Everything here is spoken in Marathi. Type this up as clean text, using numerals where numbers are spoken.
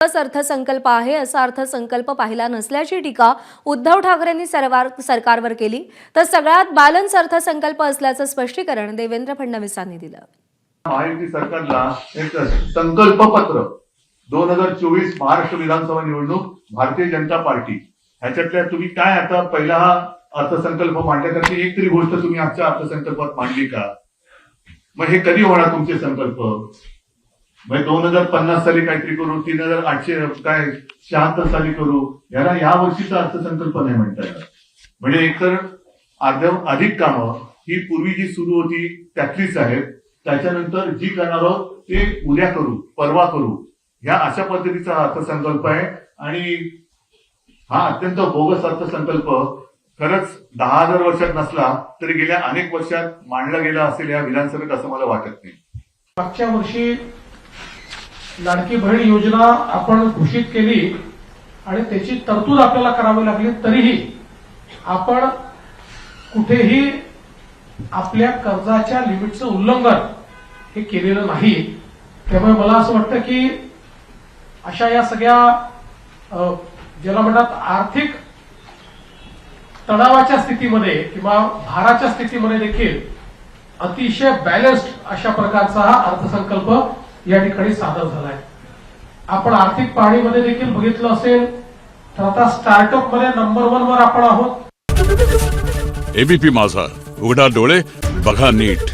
अर्थसंकल्प आहे असा अर्थसंकल्प पाहिला नसल्याची टीका उद्धव ठाकरेंनी सरकारवर केली। तर सगळ्यात बॅलन्स अर्थसंकल्प असल्याचं स्पष्टीकरण देवेंद्र फडणवीसांनी दिलं। महायुती सरकारला एक संकल्प पत्र 2024 महाराष्ट्र विधानसभा निवडणूक भारतीय जनता पार्टी ह्याच्यातल्या तुम्ही काय आता पहिला अर्थसंकल्प मांडल्यासारखी एक तरी गोष्ट तुम्ही आजच्या अर्थसंकल्पात मांडली का? मग हे कधी होणार तुमचे संकल्प? मग 2050 साली काहीतरी करू, 3800 काय 76 साली करू, याला या वर्षीचा अर्थसंकल्प नाही म्हणता येणार। म्हणजे एकतर अधिक कामं ही पूर्वी जी सुरू होती त्यातलीच आहेत, त्याच्यानंतर जी करणार आहोत ते उद्या करू, परवा करू, ह्या अशा पद्धतीचा अर्थसंकल्प आहे। आणि हा अत्यंत बोगस अर्थसंकल्प खरंच 10,000 वर्षात नसला तरी गेल्या अनेक वर्षात मांडला गेला असेल या विधानसभेत असं मला वाटत नाही। मागच्या वर्षी लाडकी बहीण योजना आपण घोषित केली आणि त्याची तरतूद आपल्याला करावी लागली, तरीही आपण कुठेही आपल्या कर्जाच्या लिमिटचं उल्लंघन हे केलेलं नाही। त्यामुळे मला असं वाटतं की अशा या सगळ्या ज्याला म्हणतात आर्थिक तणावाच्या स्थितीमध्ये किंवा भाराच्या स्थितीमध्ये देखील अतिशय बॅलन्स्ड अशा प्रकारचा हा अर्थसंकल्प या ठिकाणी सादर झालाय। आपण आर्थिक पाहणीमध्ये देखील बघितलं असेल तर आता स्टार्टअप मध्ये नंबर 1 वर आपण आहोत। एबीपी माझा, उघडा डोळे बघा नीट।